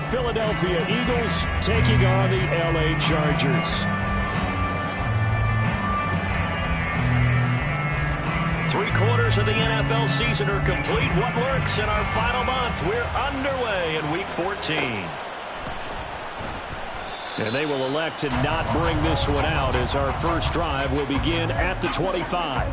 Philadelphia Eagles taking on the LA Chargers. 3/4 of the NFL season are complete. What lurks in our final month? We're underway in Week 14. And they will elect to not bring this one out as our first drive will begin at the 25.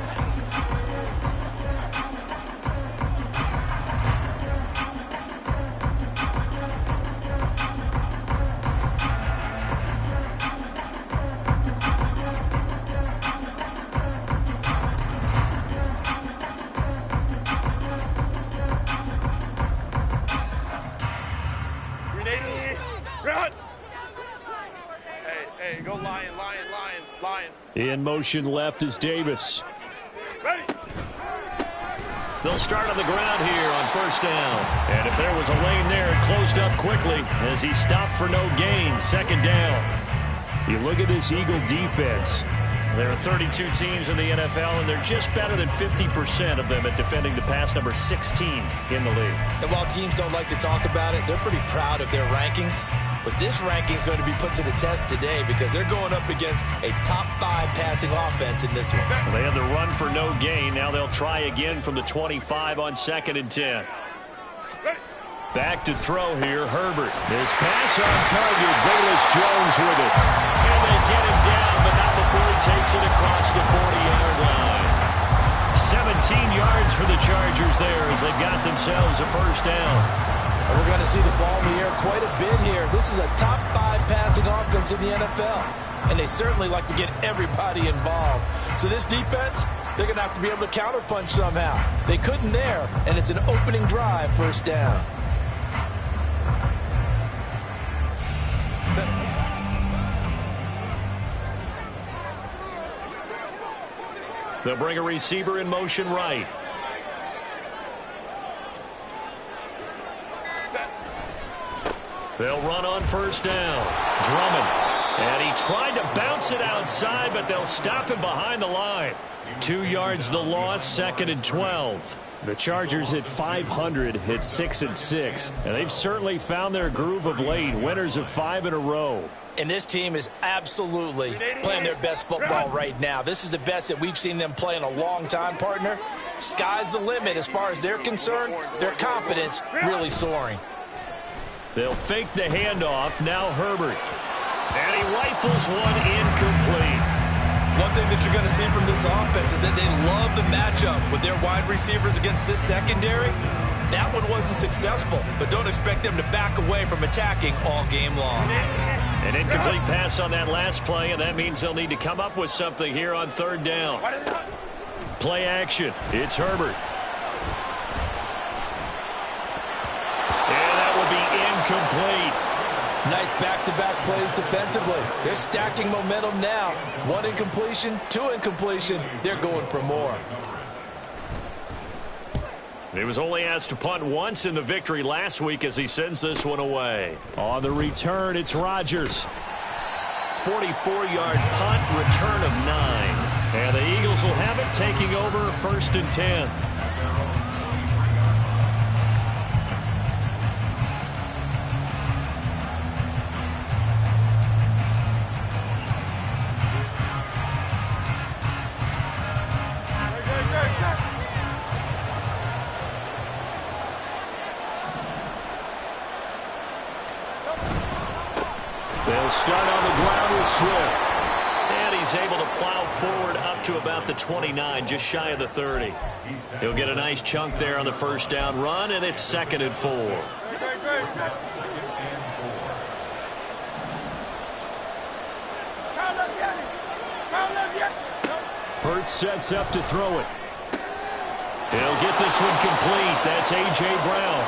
In motion left is Davis. Ready. They'll start on the ground here on first down. And if there was a lane there, it closed up quickly as he stopped for no gain. Second down. You look at this Eagle defense. There are 32 teams in the NFL, and they're just better than 50% of them at defending the pass, number 16 in the league. And while teams don't like to talk about it, they're pretty proud of their rankings. But this ranking is going to be put to the test today because they're going up against a top 5 passing offense in this one. Well, they had the run for no gain. Now they'll try again from the 25 on 2nd and 10. Back to throw here, Herbert. His pass on target, Velus Jones with it. And they get him down, but not before he takes it across the 40-yard line. 17 yards for the Chargers there as they got themselves a first down. And we're going to see the ball in the air quite a bit here. This is a top 5 passing offense in the NFL. And they certainly like to get everybody involved. So this defense, they're going to have to be able to counterpunch somehow. They couldn't there, and it's an opening drive, first down. They'll bring a receiver in motion right. They'll run on first down. Drummond. And he tried to bounce it outside, but they'll stop him behind the line. 2 yards the loss, 2nd and 12. The Chargers at 500 hit 6-6. And they've certainly found their groove of late. Winners of 5 in a row. And this team is absolutely playing their best football right now. This is the best that we've seen them play in a long time, partner. Sky's the limit as far as they're concerned. Their confidence really soaring. They'll fake the handoff. Now Herbert. And he rifles one incomplete. One thing that you're going to see from this offense is that they love the matchup with their wide receivers against this secondary. That one wasn't successful, but don't expect them to back away from attacking all game long. An incomplete pass on that last play, and that means they'll need to come up with something here on 3rd down. Play action. It's Herbert. Complete. Nice back-to-back plays defensively. They're stacking momentum now. 1 incompletion, 2 incompletion. They're going for more. He was only asked to punt once in the victory last week as he sends this one away. On the return, it's Rodgers. 44-yard punt, return of 9. And the Eagles will have it, taking over 1st and 10. They'll start on the ground with Swift. And he's able to plow forward up to about the 29, just shy of the 30. He'll get a nice chunk there on the first down run, and it's 2nd and 4. Hurts sets up to throw it. He'll get this one complete. That's A.J. Brown.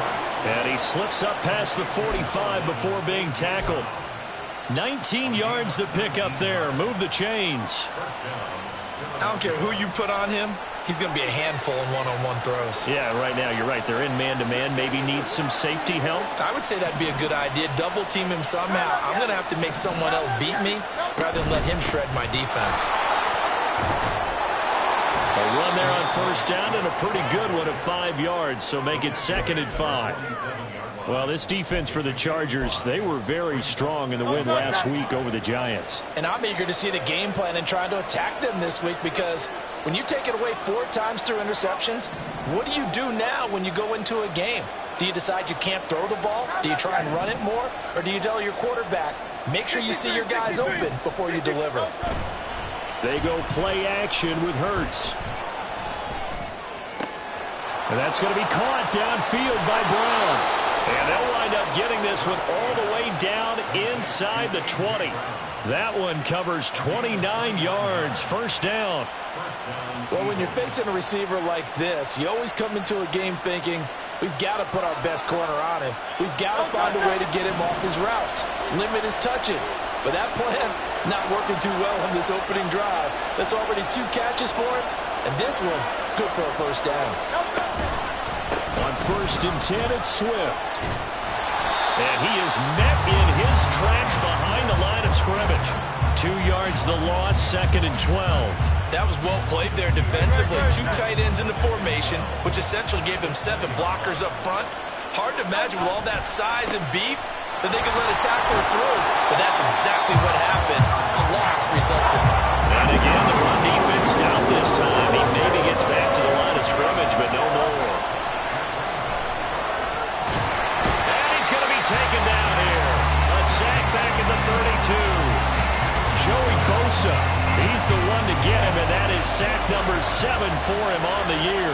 And he slips up past the 45 before being tackled. 19 yards to pick up there. Move the chains. I don't care who you put on him. He's going to be a handful in one-on-one throws. Yeah, right now, you're right. They're in man-to-man. Maybe needs some safety help. I would say that'd be a good idea. Double team him somehow. I'm going to have to make someone else beat me rather than let him shred my defense. A run there on first down and a pretty good one of 5 yards, so make it 2nd and 5. Well, this defense for the Chargers, they were very strong in the win last week over the Giants. And I'm eager to see the game plan and trying to attack them this week, because when you take it away 4 times through interceptions, what do you do now when you go into a game? Do you decide you can't throw the ball? Do you try and run it more? Or do you tell your quarterback, make sure you see your guys open before you deliver? They go play action with Hurts. And that's going to be caught downfield by Brown. And they'll wind up getting this one all the way down inside the 20. That one covers 29 yards, first down. Well, when you're facing a receiver like this, you always come into a game thinking, we've got to put our best corner on him. We've got to find a way to get him off his routes, limit his touches. But that plan not working too well on this opening drive. That's already 2 catches for him, and this one, good for a first down. On 1st and 10, it's Swift. And he is met in his tracks behind the line of scrimmage. 2 yards the loss, 2nd and 12. That was well played there defensively. 2 tight ends in the formation, which essentially gave them 7 blockers up front. Hard to imagine with all that size and beef that they could let a tackler through. But that's exactly what happened. A loss resulted. And again, the run defense stout this time. He maybe gets back to the line of scrimmage, but no more. Taken down here. A sack back at the 32. Joey Bosa, he's the one to get him, and that is sack number 7 for him on the year.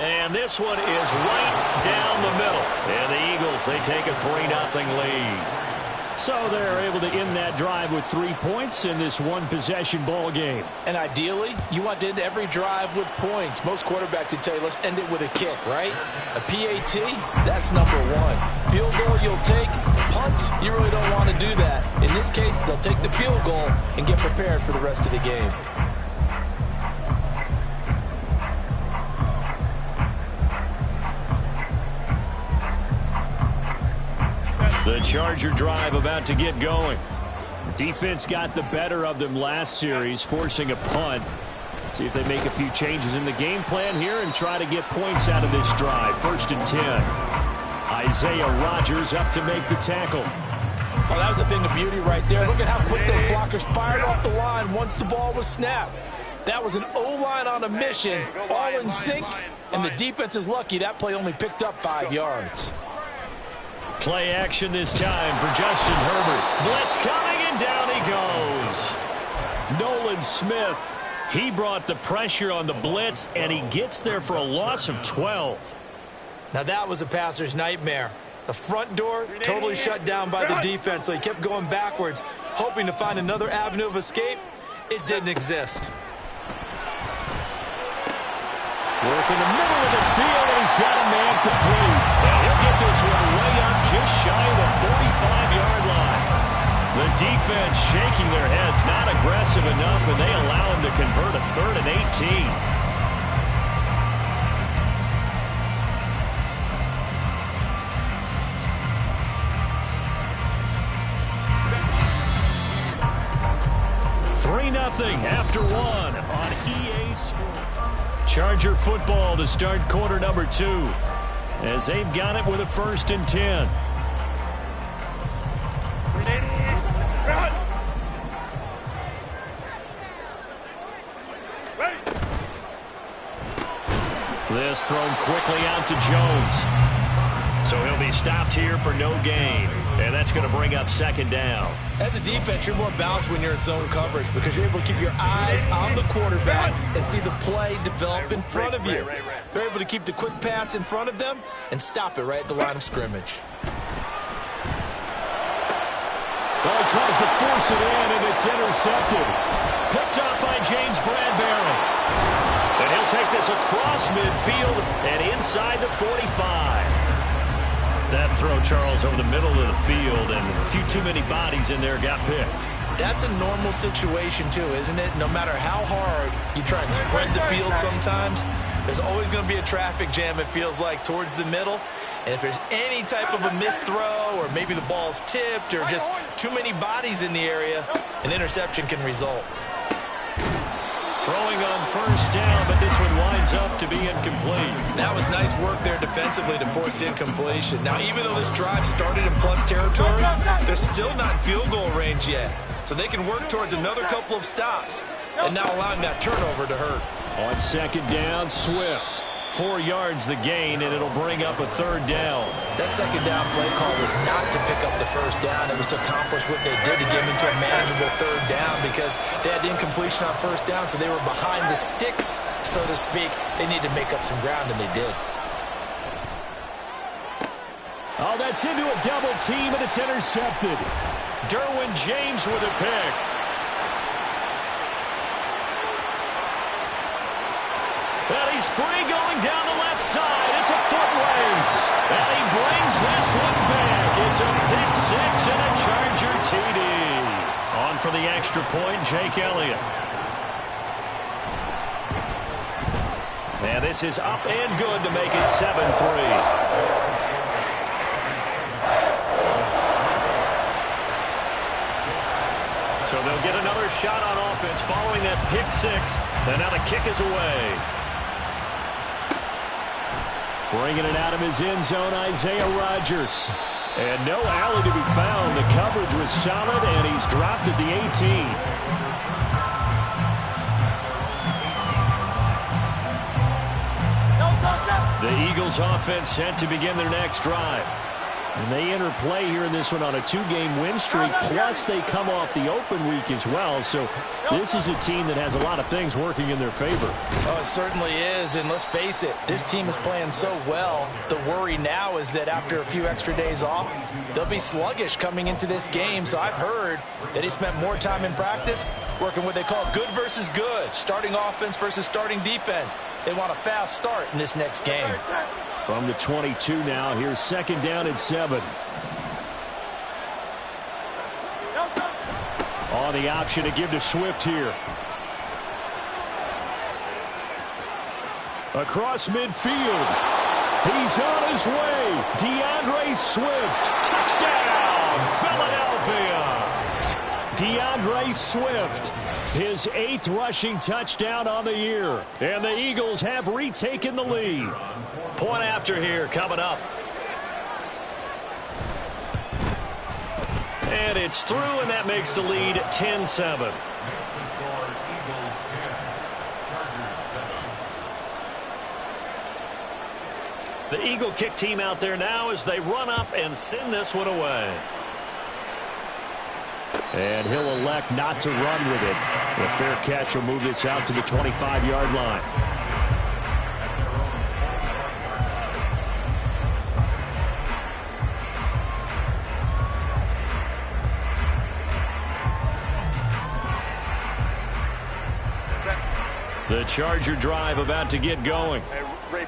And this one is right down the middle. And the Eagles, they take a 3-0 lead. So they're able to end that drive with 3 points in this one-possession ball game. And ideally, you want to end every drive with points. Most quarterbacks would tell you, let's end it with a kick, right? A PAT, that's number 1. Field goal you'll take. Punts, you really don't want to do that. In this case, they'll take the field goal and get prepared for the rest of the game. The Charger drive about to get going. Defense got the better of them last series, forcing a punt. See if they make a few changes in the game plan here and try to get points out of this drive. 1st and 10. Isaiah Rodgers up to make the tackle. Well, that was a thing of beauty right there. Look at how quick those blockers fired off the line once the ball was snapped. That was an O-line on a mission, all in sync, and the defense is lucky that play only picked up 5 yards. Play action this time for Justin Herbert. Blitz coming, and down he goes. Nolan Smith, he brought the pressure on the blitz, and he gets there for a loss of 12. Now that was a passer's nightmare. The front door totally shut down by the defense, so he kept going backwards, hoping to find another avenue of escape. It didn't exist. Work in the middle of the field, and he's got a man complete. And he'll get this one way up just shy of the 45-yard line. The defense shaking their heads, not aggressive enough, and they allow him to convert a 3rd and 18. After 1 on EA Sports. Charger football to start quarter number 2 as they've got it with a 1st and 10. This thrown quickly out to Jones. So he'll be stopped here for no gain. And that's going to bring up 2nd down. As a defense, you're more balanced when you're in zone coverage because you're able to keep your eyes on the quarterback and see the play develop in front of you. They're able to keep the quick pass in front of them and stop it right at the line of scrimmage. Well, he tries to force it in, and it's intercepted. Picked up by James Bradbury. And he'll take this across midfield and inside the 45. That throw, Charles, over the middle of the field, and a few too many bodies in there got picked. That's a normal situation, too, isn't it? No matter how hard you try and spread the field sometimes, there's always going to be a traffic jam, it feels like, towards the middle. And if there's any type of a missed throw or maybe the ball's tipped or just too many bodies in the area, an interception can result. Throwing on first down, but this one winds up to be incomplete. That was nice work there defensively to force the incompletion. Now, even though this drive started in plus territory, they're still not in field goal range yet. So they can work towards another couple of stops and not allowing that turnover to hurt. On second down, Swift. 4 yards the gain, and it'll bring up a third down. That second down play call was not to pick up the first down. It was to accomplish what they did to get them into a manageable third down because they had incompletion on first down, so they were behind the sticks, so to speak. They needed to make up some ground, and they did. Oh, that's into a double team, and it's intercepted. Derwin James with a pick. And he's free going down the left side. It's a foot race. And he brings this one back. It's a pick six and a Charger TD. On for the extra point, Jake Elliott. And this is up and good to make it 7-3. So they'll get another shot on offense following that pick six. And now the kick is away. Bringing it out of his end zone, Isaiah Rodgers. And no alley to be found. The coverage was solid, and he's dropped at the 18. The Eagles offense set to begin their next drive. And they enter play here in this one on a 2-game win streak, plus they come off the open week as well. So this is a team that has a lot of things working in their favor. Oh, it certainly is, and let's face it, this team is playing so well. The worry now is that after a few extra days off, they'll be sluggish coming into this game. So I've heard that he spent more time in practice working what they call good versus good, starting offense versus starting defense. They want a fast start in this next game. From the 22 now, here's second down and 7. On the option to give to Swift here. Across midfield. He's on his way. DeAndre Swift. Touchdown, Philadelphia. DeAndre Swift, his 8th rushing touchdown on the year. And the Eagles have retaken the lead. Point after here coming up. And it's through, and that makes the lead 10-7. The Eagle kick team out there now as they run up and send this one away. And he'll elect not to run with it. The fair catch will move this out to the 25-yard line. The Charger drive about to get going.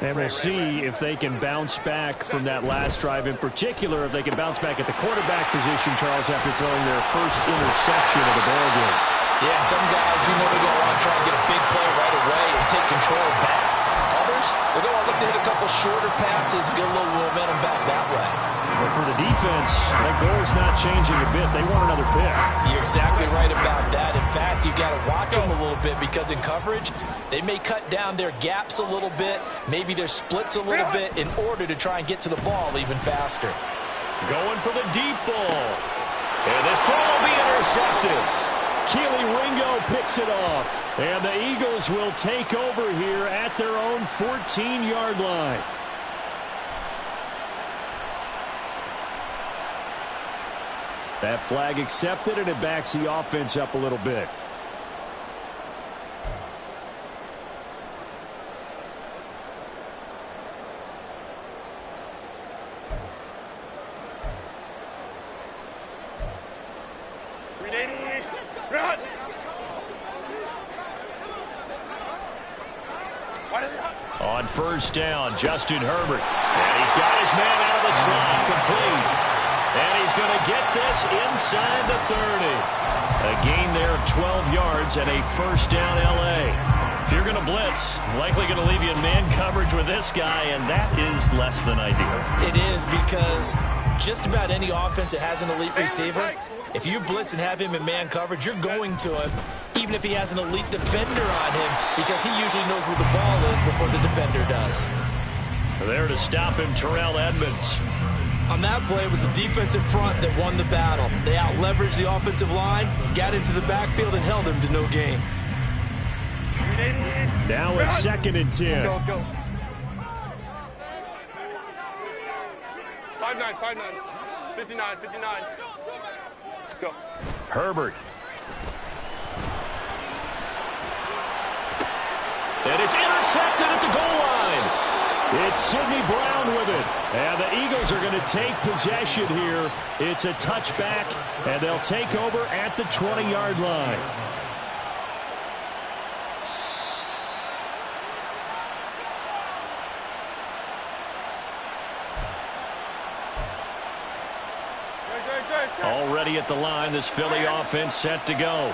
And we'll see if they can bounce back from that last drive, in particular, if they can bounce back at the quarterback position, Charles, after throwing their first interception of the ballgame. Yeah, some guys, they're going to want to try to get a big play right away and take control back. Others, they're going to look to hit a couple shorter passes, get a little momentum back that way. But for the defense, that goal's not changing a bit. They want another pick. You're exactly right about that. In fact, you've got to watch them a little bit because in coverage, they may cut down their gaps a little bit, maybe their splits a little bit in order to try and get to the ball even faster. Going for the deep ball. And this throw will be intercepted. Keely Ringo picks it off. And the Eagles will take over here at their own 14-yard line. That flag accepted, and it backs the offense up a little bit. On first down, Justin Herbert. And he's got his man out of the slot, complete. And he's going to get this inside the 30. A gain there of 12 yards and a first down, L.A. If you're going to blitz, likely going to leave you in man coverage with this guy, and that is less than ideal. It is, because just about any offense that has an elite receiver, if you blitz and have him in man coverage, you're going to him, even if he has an elite defender on him, because he usually knows where the ball is before the defender does. There to stop him, Terrell Edmonds. On that play, it was the defensive front that won the battle. They out-leveraged the offensive line, got into the backfield, and held him to no gain. Now a 2nd and 10. Go, go. 5-9, 5-9. 59, 59. Let's go. Herbert. And it's intercepted at the goal line. It's Sidney Brown with it. And the Eagles are going to take possession here. It's a touchback, and they'll take over at the 20-yard line. Already at the line, this Philly offense set to go.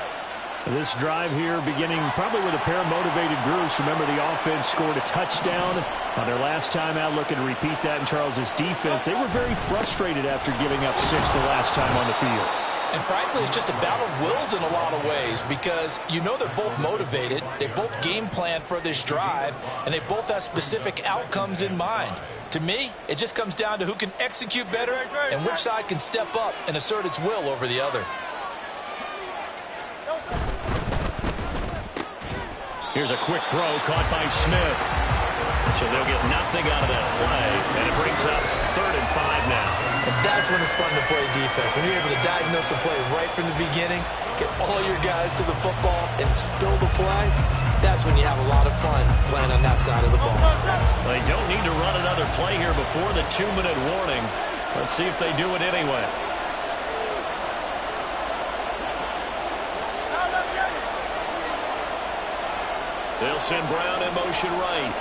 This drive here beginning probably with a pair of motivated groups. Remember, the offense scored a touchdown on their last time out. Looking to repeat that in Charles's defense. They were very frustrated after giving up 6 the last time on the field. And frankly, it's just a battle of wills in a lot of ways, because you know they're both motivated, they both game plan for this drive, and they both have specific outcomes in mind. To me, it just comes down to who can execute better and which side can step up and assert its will over the other. Here's a quick throw caught by Smith. So they'll get nothing out of that play, and it brings up 3rd and 5 now. And that's when it's fun to play defense. When you're able to diagnose a play right from the beginning, get all your guys to the football, and spill the play, that's when you have a lot of fun playing on that side of the ball. They don't need to run another play here before the 2-minute warning. Let's see if they do it anyway. They'll send Brown in motion right.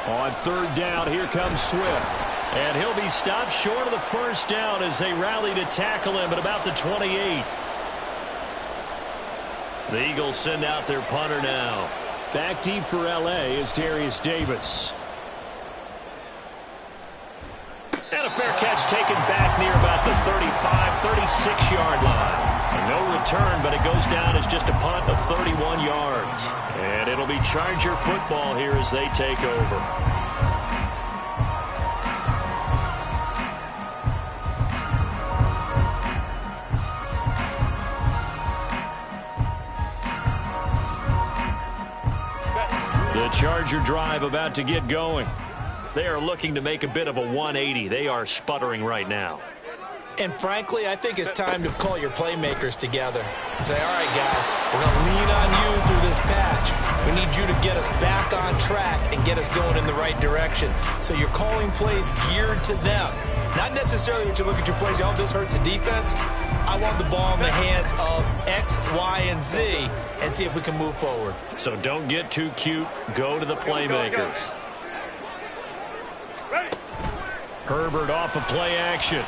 On 3rd down, here comes Swift. And he'll be stopped short of the 1st down as they rally to tackle him at about the 28. The Eagles send out their punter now. Back deep for L.A. is Darius Davis. And a fair catch taken back near about the 35, 36-yard line. No return, but it goes down as just a punt of 31 yards. And it'll be Charger football here as they take over. The Charger drive about to get going. They are looking to make a bit of a 180. They are sputtering right now. And frankly, I think it's time to call your playmakers together and say, all right, guys, we're going to lean on you through this patch. We need you to get us back on track and get us going in the right direction. So you're calling plays geared to them. Not necessarily when you look at your plays, oh, this hurts the defense. I want the ball in the hands of X, Y, and Z and see if we can move forward. So don't get too cute. Go to the playmakers. Herbert off of play action.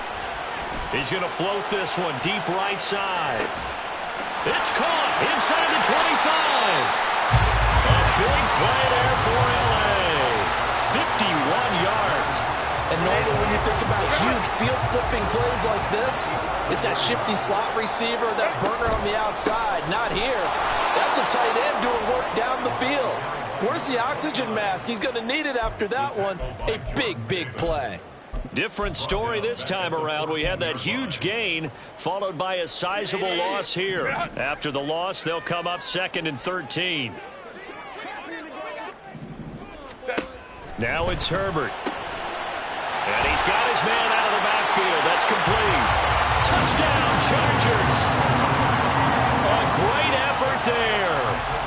He's going to float this one deep right side. It's caught inside the 25. A big play there for L.A. 51 yards. And normally when you think about huge field-flipping plays like this, it's that shifty slot receiver, that burner on the outside. Not here. That's a tight end doing work down the field. Where's the oxygen mask? He's going to need it after that one. A big, big play. Different story this time around. We had that huge gain followed by a sizable loss here. After the loss, they'll come up 2nd and 13. Now it's Herbert. And he's got his man out of the backfield. That's complete. Touchdown, Chargers. A great effort there.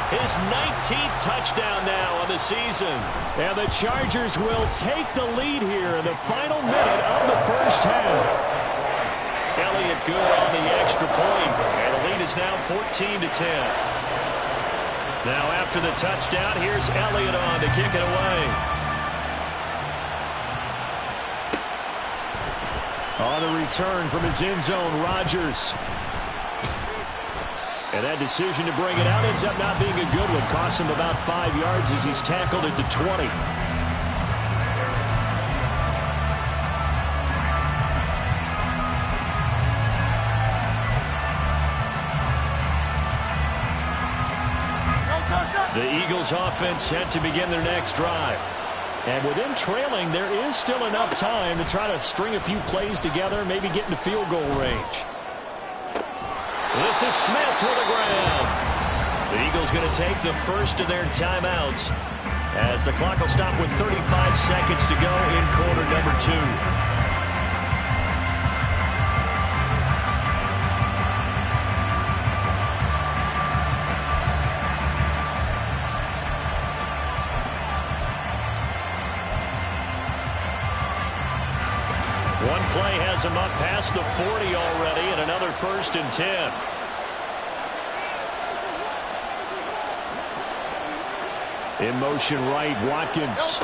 His 19th touchdown now on the season. And the Chargers will take the lead here in the final minute of the 1st half. Elliott good on the extra point. And the lead is now 14-10. Now after the touchdown, here's Elliott on to kick it away. On the return from his end zone, Rodgers. And that decision to bring it out ends up not being a good one. Cost him about 5 yards as he's tackled at the 20. The Eagles offense set to begin their next drive. And with them trailing, there is still enough time to try to string a few plays together, maybe get into field goal range. This is Smith with the ground. The Eagles going to take the first of their timeouts as the clock will stop with 35 seconds to go in quarter number 2. One play has him up past the 40 already, and another 1st and 10. In motion right, Watkins.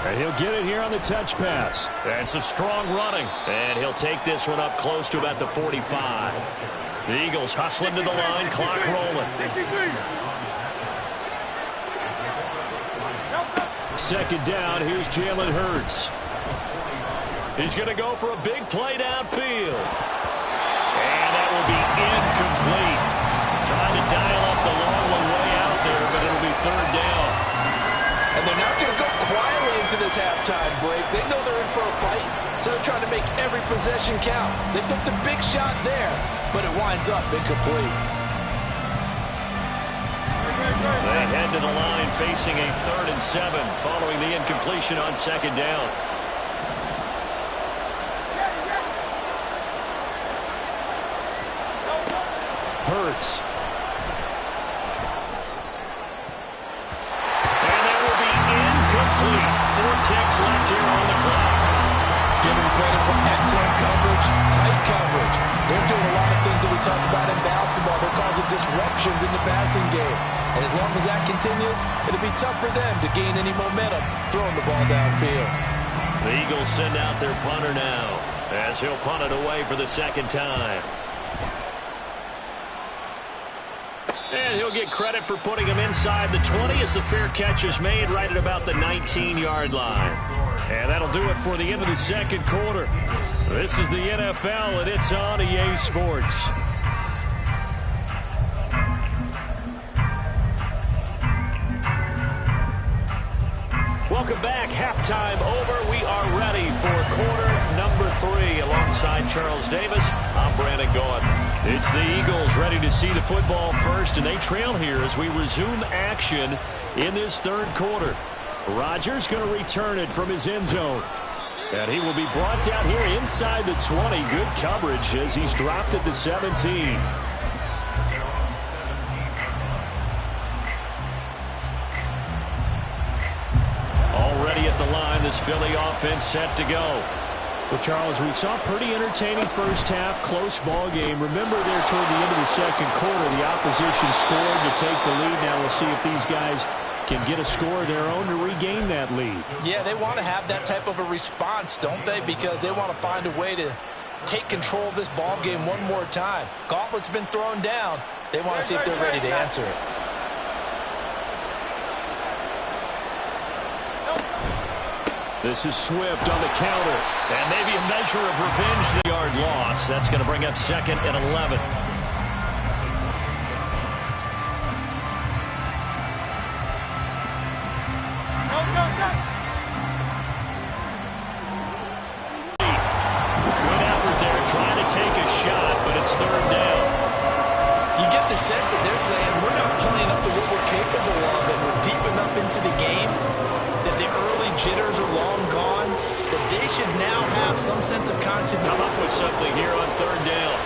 And he'll get it here on the touch pass. And some strong running. And he'll take this one up close to about the 45. The Eagles hustling to the line, clock rolling. 2nd down, here's Jalen Hurts. He's going to go for a big play downfield. And that will be incomplete. Trying to dial up the long one way out there, but it'll be 3rd down. And they're not going to go quietly into this halftime break. They know they're in for a fight, so they're trying to make every possession count. They took the big shot there, but it winds up incomplete. They head to the line facing a 3rd and 7 following the incompletion on 2nd down. Hurts. And that will be incomplete. 4 ticks left here on the clock. Give them credit for excellent coverage, tight coverage. They're doing a lot of things that we talk about in basketball. They're causing disruptions in the passing game. And as long as that continues, it'll be tough for them to gain any momentum throwing the ball downfield. The Eagles send out their punter now as he'll punt it away for the 2nd time. And he'll get credit for putting him inside the 20 as the fair catch is made right at about the 19-yard line. And that'll do it for the end of the 2nd quarter. This is the NFL, and it's on EA Sports. Welcome back. Halftime over. We are ready for quarter number 3. Alongside Charles Davis, I'm Brandon Gaughan. It's the Eagles ready to see the football first, and they trail here as we resume action in this 3rd quarter. Rodgers going to return it from his end zone. And he will be brought down here inside the 20. Good coverage as he's dropped at the 17. Already at the line, this Philly offense set to go. Well, Charles, we saw a pretty entertaining first half, close ball game. Remember there toward the end of the 2nd quarter, the opposition scored to take the lead. Now we'll see if these guys can get a score of their own to regain that lead. Yeah, they want to have that type of a response, don't they? Because they want to find a way to take control of this ball game one more time. Gauntlet's been thrown down. They want to see if they're ready to answer it. This is Swift on the counter. And maybe a measure of revenge, the yard loss. That's going to bring up 2nd and 11. Good effort there, trying to take a shot, but it's 3rd down. You get the sense that they're saying we're not playing up to what we're capable of, and we're deep enough into the game that the early jitters are long gone, that they should now have some sense of continuity. Come up with something here on 3rd down.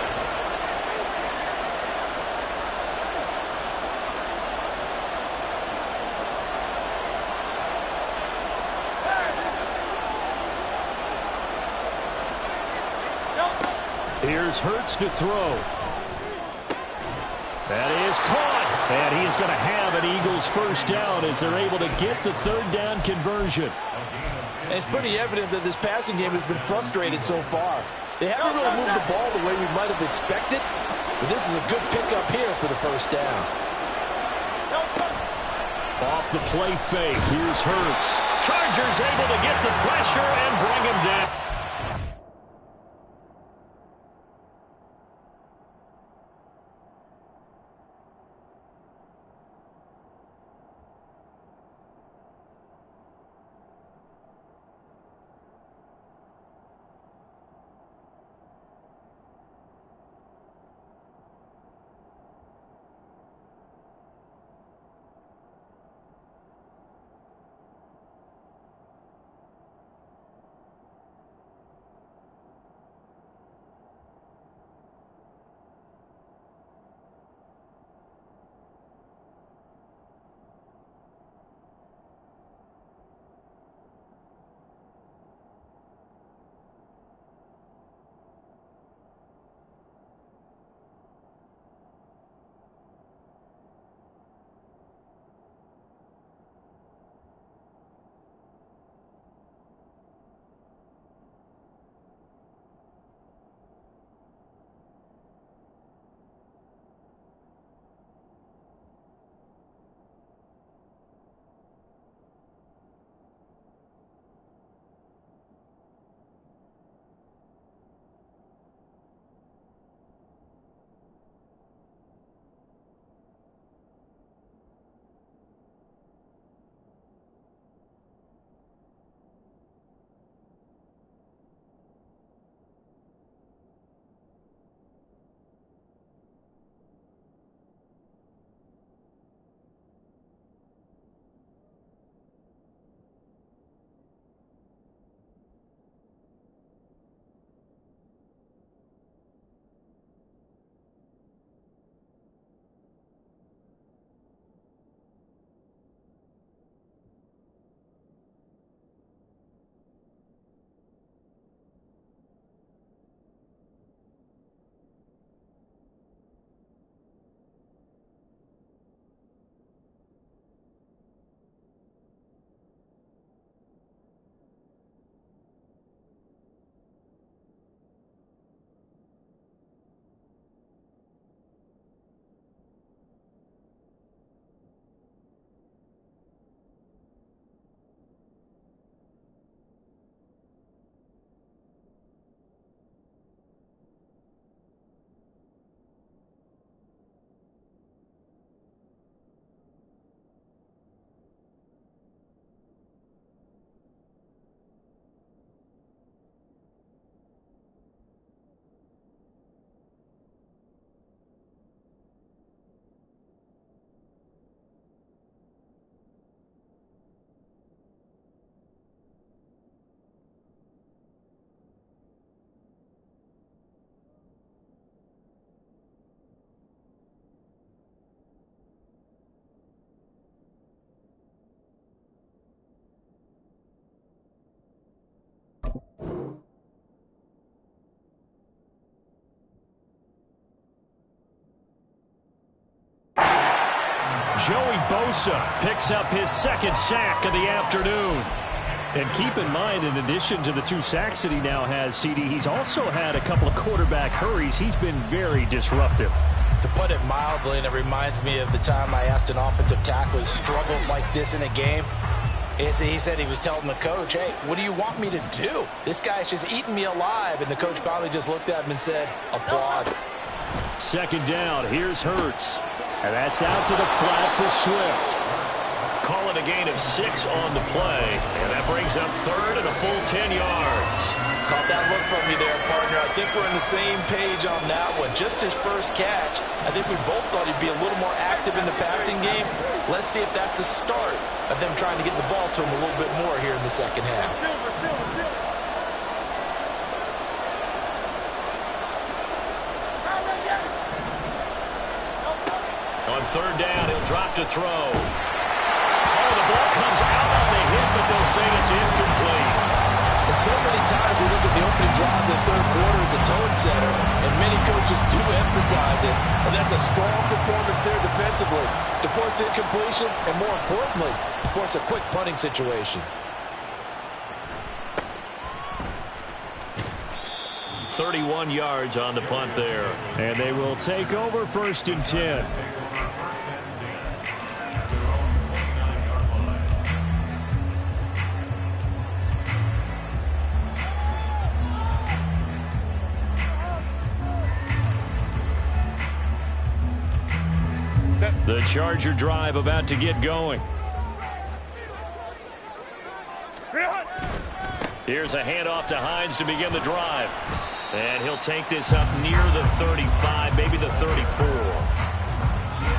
Here's Hurts to throw. That is caught. And he is going to have an Eagles 1st down as they're able to get the 3rd down conversion. And it's pretty evident that this passing game has been frustrated so far. They haven't really moved the ball the way we might have expected, but this is a good pickup here for the first down. Off the play fake, here's Hurts. Chargers able to get the pressure and bring him down. Joey Bosa picks up his second sack of the afternoon. And keep in mind, in addition to the 2 sacks that he now has, CD, he's also had a couple of quarterback hurries. He's been very disruptive. To put it mildly, and it reminds me of the time I asked an offensive tackle who struggled like this in a game. He said he was telling the coach, hey, what do you want me to do? This guy's just eating me alive. And the coach finally just looked at him and said, applaud. Second down, here's Hurts. And that's out to the flat for Swift. Call it a gain of 6 on the play. And that brings up third and a full 10 yards. Caught that look from you there, partner. I think we're on the same page on that one. Just his first catch. I think we both thought he'd be a little more active in the passing game. Let's see if that's the start of them trying to get the ball to him a little bit more here in the second half. On third down, he'll drop to throw. Oh, the ball comes out on the hit, but they'll say it's incomplete. And so many times we look at the opening drive of the third quarter as a tone setter, and many coaches do emphasize it. And that's a strong performance there defensively to force incompletion and, more importantly, force a quick punting situation. 31 yards on the punt there. And they will take over 1st and 10. The Charger drive about to get going. Here's a handoff to Hines to begin the drive. And he'll take this up near the 35, maybe the 34.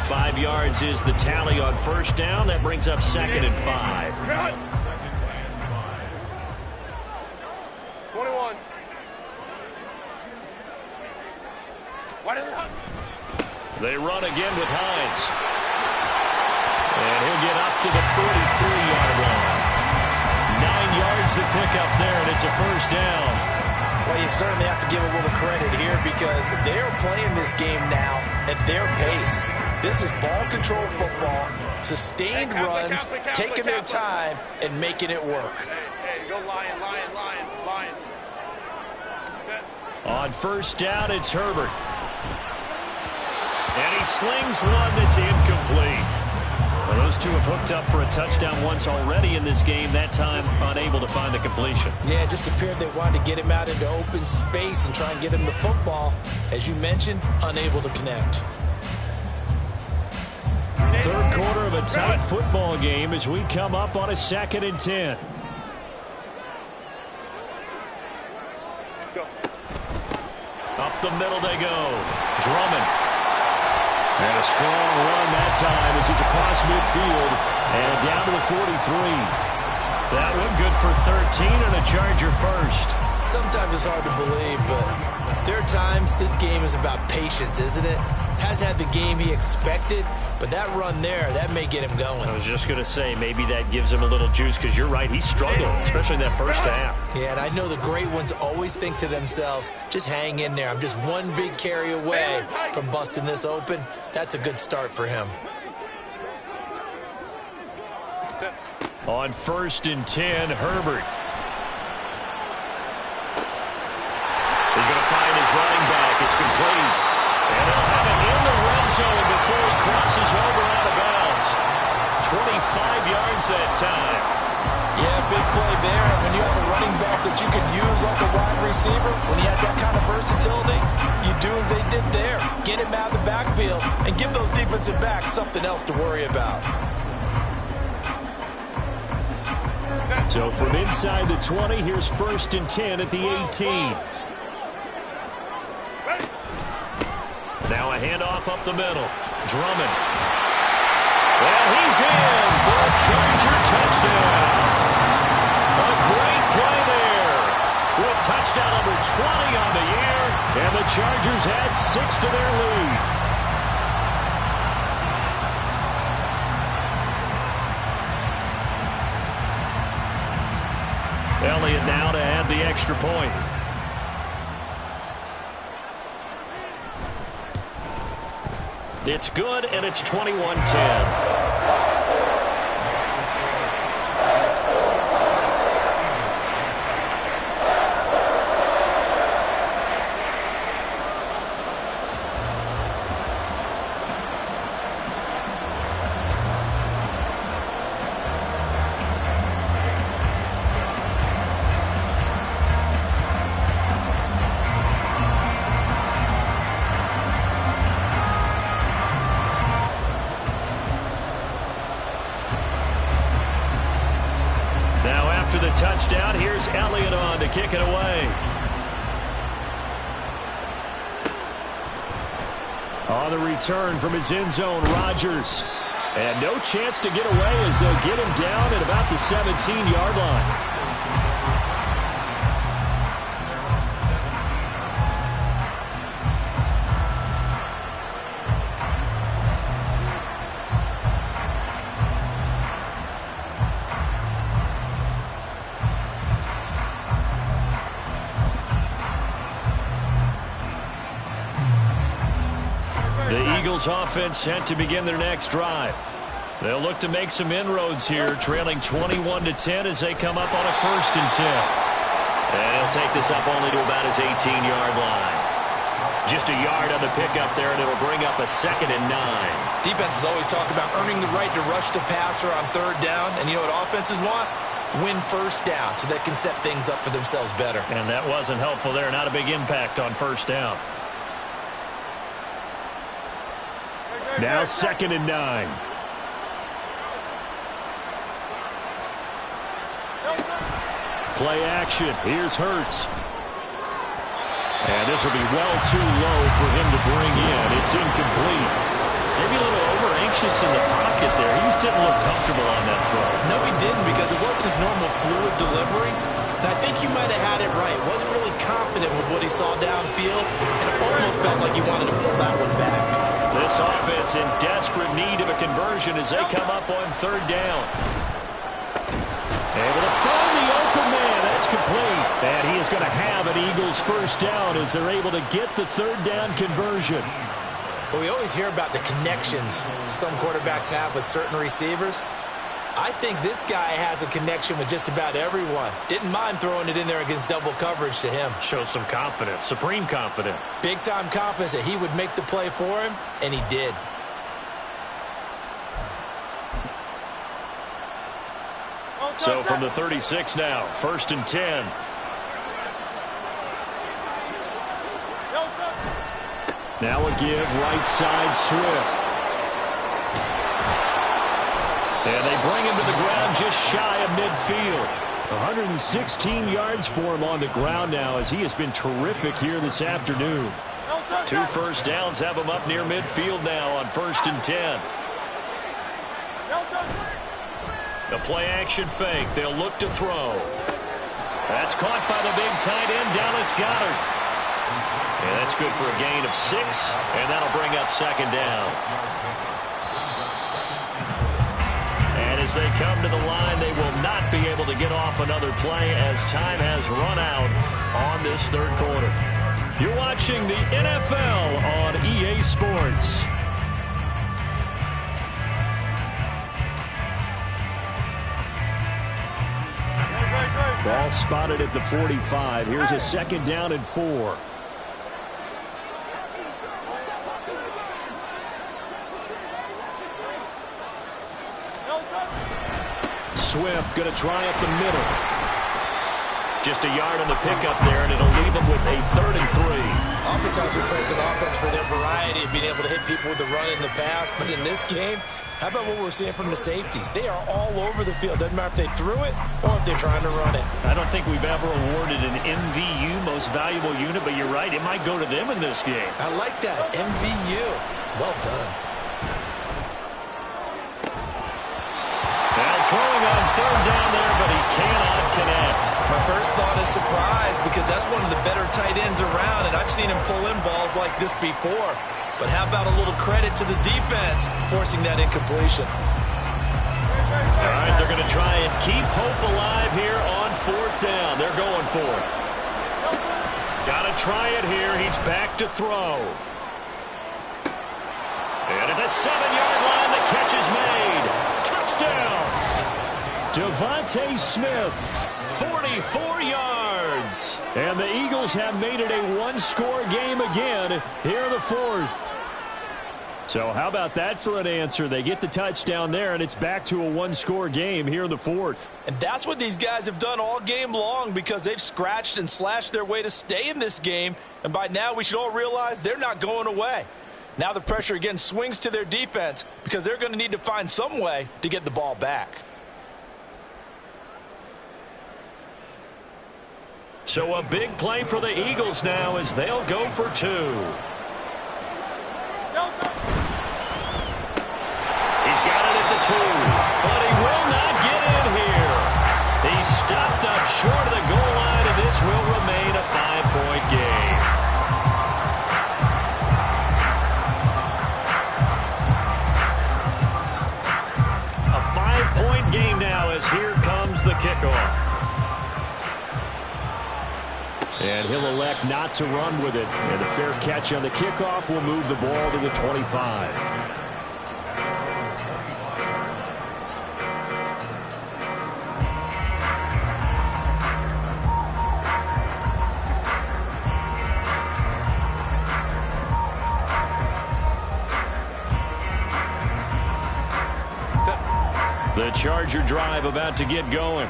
5 yards is the tally on 1st down. That brings up 2nd and 5. 21. They run again with Hines. And he'll get up to the 43-yard line. 9 yards to pick up there, and it's a 1st down. Well, you certainly have to give a little credit here because they're playing this game now at their pace. This is ball control football, sustained runs, taking their time, and making it work. Hey, go Lion. On 1st down, it's Herbert. And he slings one that's incomplete. Well, those two have hooked up for a touchdown once already in this game, that time unable to find the completion. Yeah, it just appeared they wanted to get him out into open space and try and get him the football. As you mentioned, unable to connect. 3rd quarter of a tight football game as we come up on a 2nd and 10. Up the middle they go. Drummond. And a strong run that time as he's across midfield and down to the 43. That one good for 13 and a Charger 1st. Sometimes it's hard to believe, but there are times this game is about patience, isn't it? Hasn't had the game he expected, but that run there, that may get him going. I was just going to say, maybe that gives him a little juice because you're right, he struggled, especially in that 1st half. Yeah, and I know the great ones always think to themselves, just hang in there. I'm just one big carry away from busting this open. That's a good start for him. On 1st and 10, Herbert. He's going to find his running back. It's complete. And he'll have it in the red zone before he crosses over out of bounds. 25 yards that time. Yeah, big play there. When you have a running back that you can use like a wide receiver, when he has that kind of versatility, you do as they did there. Get him out of the backfield and give those defensive backs something else to worry about. So from inside the 20, here's 1st and 10 at the 18. Now a handoff up the middle. Drummond. And he's in for a Charger touchdown. A great play there. With touchdown number 20 on the year. And the Chargers add 6 to their lead. Elliott now to add the extra point. It's good, and it's 21-10. The touchdown. Here's Elliott on to kick it away. On the return from his end zone, Rodgers. And no chance to get away as they'll get him down at about the 17-yard line. The Eagles offense set to begin their next drive. They'll look to make some inroads here, trailing 21-10 as they come up on a 1st and 10. And he'll take this up only to about his 18-yard line. Just a yard on the pickup there, and it'll bring up a 2nd and 9. Defenses always talk about earning the right to rush the passer on 3rd down. And you know what offenses want? Win 1st down so they can set things up for themselves better. And that wasn't helpful there. Not a big impact on 1st down. Now 2nd and 9. Play action. Here's Hurts. And this will be well too low for him to bring in. It's incomplete. Maybe a little over-anxious in the pocket there. He just didn't look comfortable on that throw. No, he didn't, because it wasn't his normal fluid delivery. And I think you might have had it right. Wasn't really confident with what he saw downfield, and it almost felt like he wanted to pull that one back. This offense in desperate need of a conversion as they come up on 3rd down. Able to find the open man. That's complete. And he is going to have an Eagles 1st down as they're able to get the 3rd down conversion. Well, we always hear about the connections some quarterbacks have with certain receivers. I think this guy has a connection with just about everyone. Didn't mind throwing it in there against double coverage to him. Shows some confidence, supreme confidence. Big-time confidence that he would make the play for him, and he did. So from the 36 now, 1st and 10. Now a give, right side, Swift. And they bring him to the ground just shy of midfield. 116 yards for him on the ground now as he has been terrific here this afternoon. 2 1st downs have him up near midfield now on 1st and 10. The play-action fake. They'll look to throw. That's caught by the big tight end, Dallas Goedert. And that's good for a gain of 6, and that'll bring up 2nd down. And as they come to the line, they will not be able to get off another play as time has run out on this 3rd quarter. You're watching the NFL on EA Sports. Ball spotted at the 45. Here's a 2nd down and 4. Swift going to try up the middle. Just a yard on the pickup there, and it'll leave him with a 3rd and 3. Oftentimes we praise an offense for their variety of being able to hit people with the run in the pass, but in this game, how about what we're seeing from the safeties? They are all over the field. Doesn't matter if they threw it or if they're trying to run it. I don't think we've ever awarded an MVU, most valuable unit, but you're right, it might go to them in this game. I like that, MVU. Well done. Now throwing on 3rd down there, but he cannot connect. My first thought is surprise, because that's one of the better tight ends around, and I've seen him pull in balls like this before. But how about a little credit to the defense forcing that incompletion? All right, they're going to try and keep hope alive here on 4th down. They're going for it. Got to try it here. He's back to throw. And at the 7-yard line, the catch is made. Touchdown. Devontae Smith, 44 yards. And the Eagles have made it a 1-score game again here in the 4th. So how about that for an answer? They get the touchdown there, and it's back to a 1-score game here in the 4th. And that's what these guys have done all game long, because they've scratched and slashed their way to stay in this game. And by now we should all realize they're not going away. Now the pressure again swings to their defense, because they're going to need to find some way to get the ball back. So a big play for the Eagles now as they'll go for 2. He's got it at the 2, but he will not get in here. He's stopped up short of the goal line, and this will remain a 5-point game. A 5-point game now as here comes the kickoff. And he'll elect not to run with it. And a fair catch on the kickoff will move the ball to the 25. Charger drive about to get going.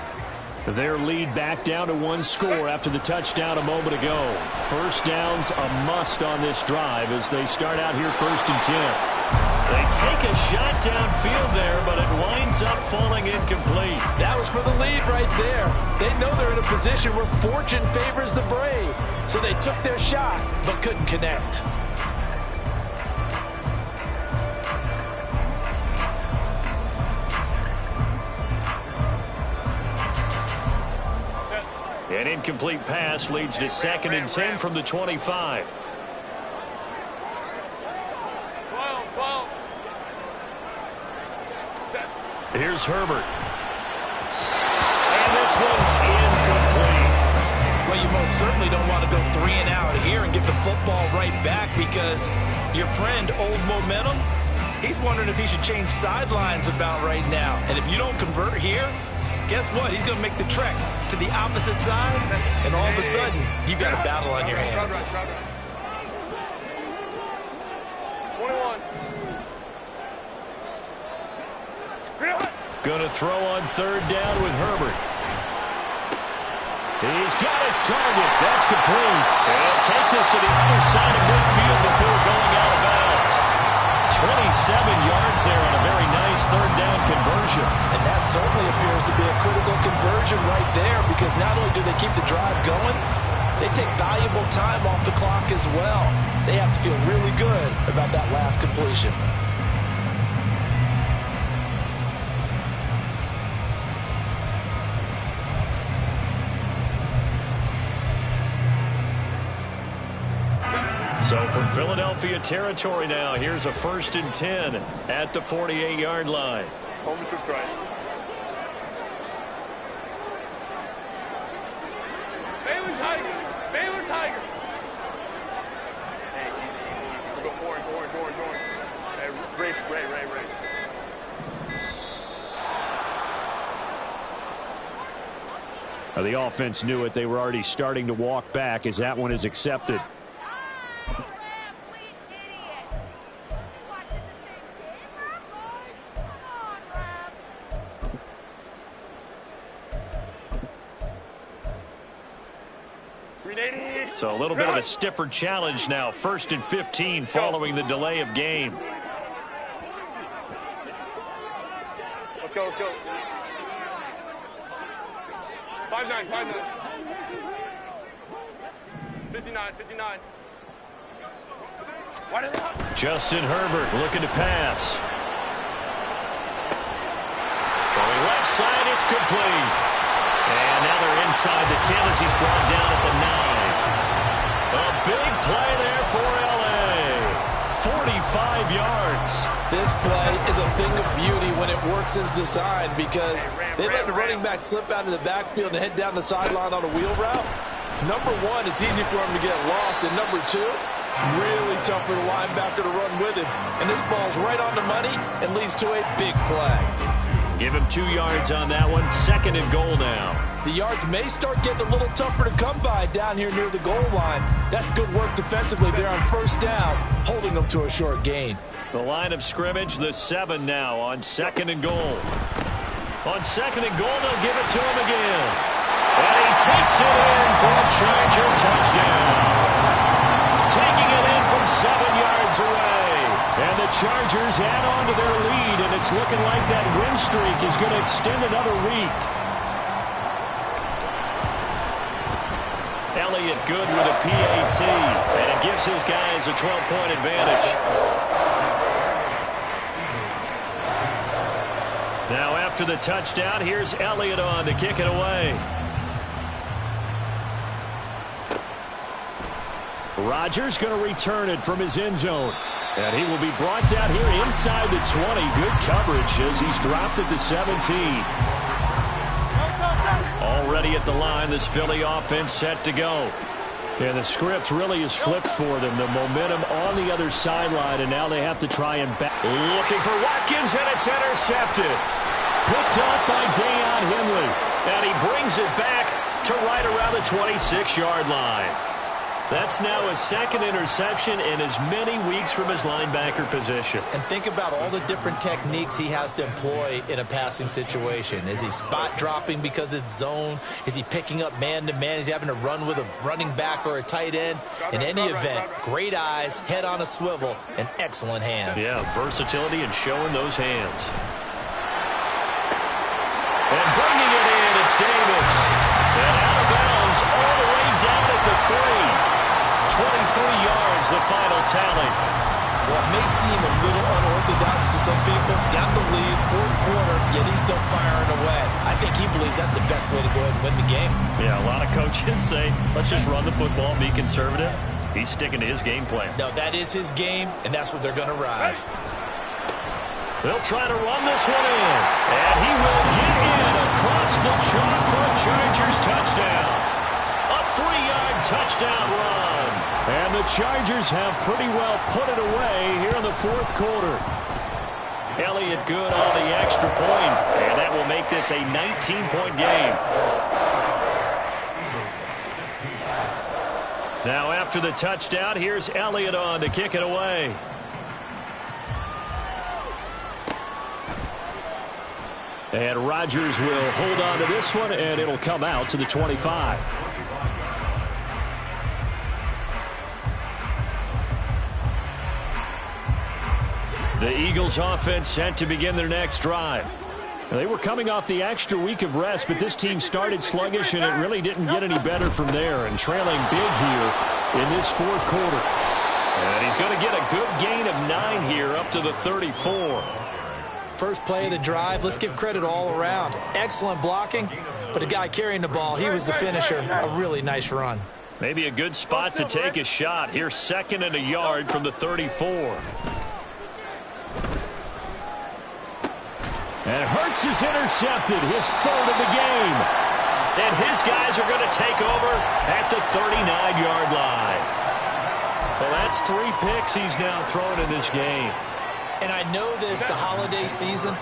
Their lead back down to 1 score after the touchdown a moment ago. First down's a must on this drive as they start out here 1st and 10. They take a shot downfield there, but it winds up falling incomplete. That was for the lead right there. They know they're in a position where fortune favors the brave. So they took their shot, but couldn't connect. An incomplete pass leads to 2nd and 10 from the 25. 12. Set. Here's Herbert. And this one's incomplete. Well, you most certainly don't want to go 3 and out here and get the football right back because your friend, Old Momentum, he's wondering if he should change sidelines about right now. And if you don't convert here, guess what? He's going to make the trek to the opposite side, and all of a sudden, you've got a battle on your hands. 21. Going to throw on 3rd down with Herbert. He's got his target. That's complete. And take this to the other side of midfield before going out of bounds. 27 yards there on a very nice 3rd down conversion. And that certainly appears to be a critical conversion right there because not only do they keep the drive going, they take valuable time off the clock as well. They have to feel really good about that last completion. So from Philadelphia territory now, here's a 1st and 10 at the 48-yard line. Home to try. Baylor Tiger. Hey, easy. Go Horn. Hey, Ray. The offense knew it. They were already starting to walk back as that one is accepted. So a little bit of a stiffer challenge now. 1st and 15 following the delay of game. Let's go. 5-9. 59. Justin Herbert looking to pass. Throwing left side, it's complete. And now they're inside the 10 as he's brought down at the 9. A big play there for L.A. 45 yards. This play is a thing of beauty when it works as designed because they let the running back slip out of the backfield and head down the sideline on a wheel route. Number 1, it's easy for him to get lost. And number 2, really tough for the linebacker to run with him. And this ball's right on the money and leads to a big play. Give him 2 yards on that one. 2nd and goal now. The yards may start getting a little tougher to come by down here near the goal line. That's good work defensively there on 1st down, holding them to a short gain. The line of scrimmage, the 7 now on 2nd and goal. On 2nd and goal, they'll give it to him again. And he takes it in for a Charger touchdown. Taking it in from 7 yards away. And the Chargers add on to their lead, and it's looking like that win streak is going to extend another week. Elliott good with a PAT, and it gives his guys a 12-point advantage. Now after the touchdown, here's Elliott on to kick it away. Rodgers going to return it from his end zone. And he will be brought down here inside the 20. Good coverage as he's dropped at the 17. Already at the line, this Philly offense set to go. And the script really is flipped for them. The momentum on the other sideline, and now they have to try and back. Looking for Watkins, and it's intercepted. Picked up by Deion Henley. And he brings it back to right around the 26-yard line. That's now his second interception in as many weeks from his linebacker position. And think about all the different techniques he has to employ in a passing situation. Is he spot dropping because it's zone? Is he picking up man-to-man? Is he having to run with a running back or a tight end? In any event, great eyes, head on a swivel, and excellent hands. Yeah, versatility and showing those hands. And bringing it in, it's Davis. And out of bounds all the way down at the 3. 23 yards, the final tally. Well, it may seem a little unorthodox to some people. Got the lead, fourth quarter, yet he's still firing away. I think he believes that's the best way to go ahead and win the game. Yeah, a lot of coaches say, let's just run the football, be conservative. He's sticking to his game plan. No, that is his game, and that's what they're going to ride. They'll try to run this one in. And he will get in across the chalk for a Chargers touchdown. A 3-yard touchdown run. And the Chargers have pretty well put it away here in the fourth quarter. Elliott good on the extra point. And that will make this a 19-point game. Now after the touchdown, here's Elliott on to kick it away. And Rodgers will hold on to this one, and it'll come out to the 25. The Eagles offense set to begin their next drive. They were coming off the extra week of rest, but this team started sluggish, and it really didn't get any better from there. And trailing big here in this fourth quarter. And he's going to get a good gain of 9 here up to the 34. First play of the drive, let's give credit all around. Excellent blocking, but the guy carrying the ball, he was the finisher. A really nice run. Maybe a good spot to take a shot. Here's 2nd and a yard from the 34. And Hurts is intercepted, his 3rd of the game. And his guys are going to take over at the 39-yard line. Well, that's 3 picks he's now thrown in this game. And I know this, the holiday season,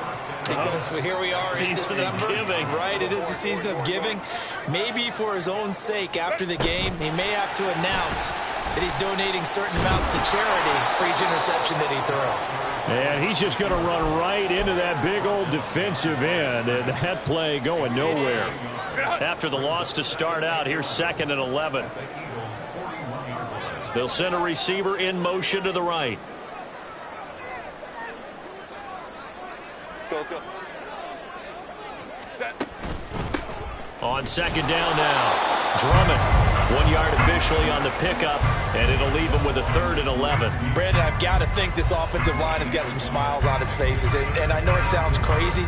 because here we are in December. Giving. Right, it is the season of giving. Maybe for his own sake after the game, he may have to announce that he's donating certain amounts to charity for each interception that he threw. And he's just going to run right into that big old defensive end, and that play going nowhere. After the loss to start out, here's 2nd and 11. They'll send a receiver in motion to the right. Let's go. Set. On 2nd down now, Drummond 1 yard officially on the pickup, and it'll leave him with a 3rd and 11. Brandon, I've got to think this offensive line has got some smiles on its faces, and I know it sounds crazy,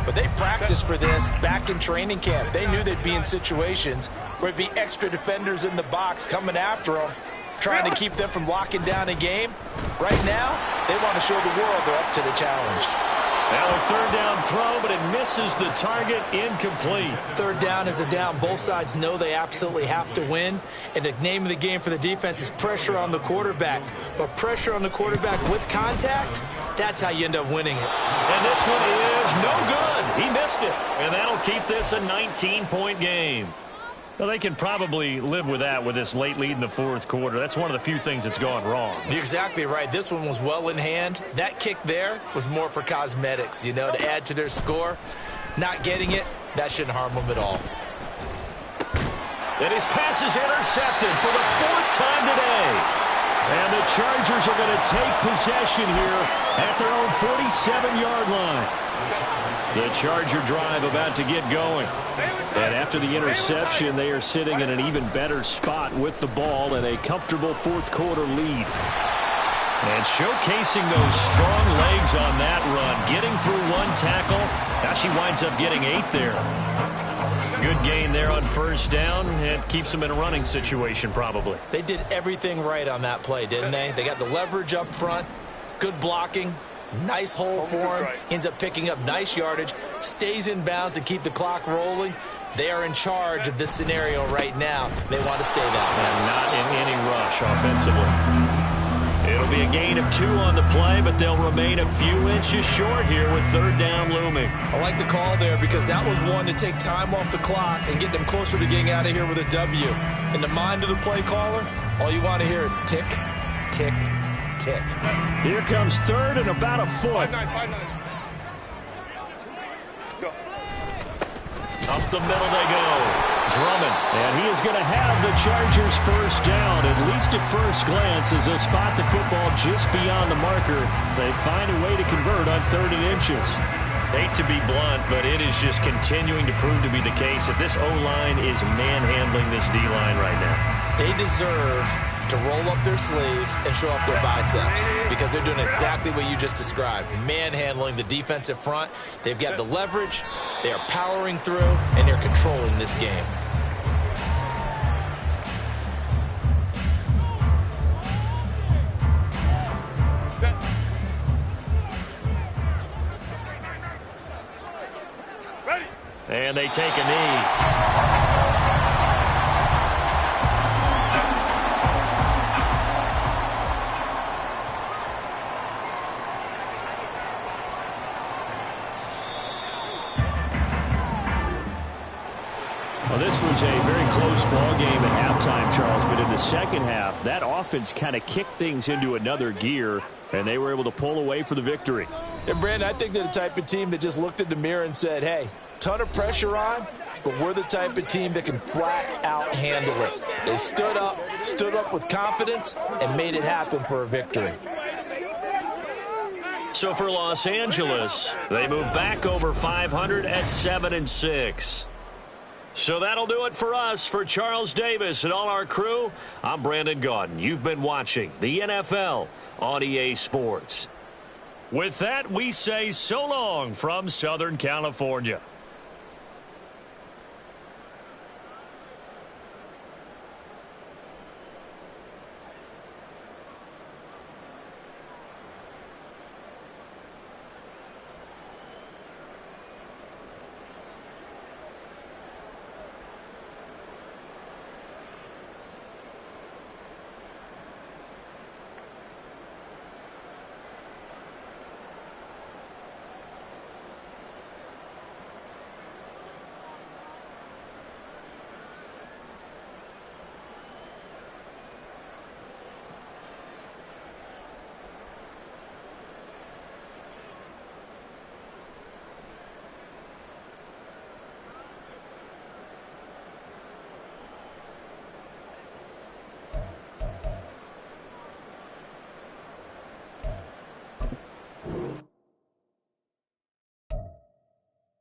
but they practiced for this back in training camp. They knew they'd be in situations where it'd be extra defenders in the box coming after them, trying to keep them from locking down a game. Right now, they want to show the world they're up to the challenge. Now a 3rd down throw, but it misses the target, incomplete. 3rd down is a down. Both sides know they absolutely have to win. And the name of the game for the defense is pressure on the quarterback. But pressure on the quarterback with contact, that's how you end up winning it. And this one is no good. He missed it. And that'll keep this a 19-point game. Well, they can probably live with that with this late lead in the fourth quarter. That's one of the few things that's gone wrong. You're exactly right. This one was well in hand. That kick there was more for cosmetics, you know, to add to their score. Not getting it, that shouldn't harm them at all. And his pass is intercepted for the 4th time today. And the Chargers are going to take possession here at their own 47-yard line. The Charger drive about to get going. And after the interception, they are sitting in an even better spot with the ball and a comfortable fourth quarter lead. And showcasing those strong legs on that run, getting through 1 tackle. Now she winds up getting 8 there. Good gain there on 1st down, and keeps them in a running situation probably. They did everything right on that play, didn't they? They got the leverage up front, good blocking, nice hole for him, ends up picking up nice yardage, stays in bounds to keep the clock rolling. They are in charge of this scenario right now. They want to stay that way. And not in any rush offensively. It'll It'll be a gain of 2 on the play, but they'll remain a few inches short here with third down looming. I like the call there because that was one to take time off the clock and get them closer to getting out of here with a W. In the mind of the play caller, all you want to hear is tick, tick, tick. Here comes third and about a foot. 5-9, 5-9. Go. Up the middle they go. Drummond. And he is going to have the Chargers first down, at least at first glance, as they spot the football just beyond the marker. They find a way to convert on 3rd and inches. Hate to be blunt, but it is just continuing to prove to be the case that this O-line is manhandling this D-line right now. They deserve to roll up their sleeves and show up their biceps because they're doing exactly what you just described, manhandling the defensive front. They've got the leverage, they are powering through, and they're controlling this game. Ready. And they take a knee. Well, this was a very close ball game at halftime, Charles, but in the second half, that offense kind of kicked things into another gear, and they were able to pull away for the victory. And, Brandon, I think they're the type of team that just looked in the mirror and said, hey, ton of pressure on, but we're the type of team that can flat out handle it. They stood up with confidence, and made it happen for a victory. So for Los Angeles, they move back over 500 at 7-6. So that'll do it for us. For Charles Davis and all our crew, I'm Brandon Gaudin. You've been watching the NFL on EA Sports. With that, we say so long from Southern California.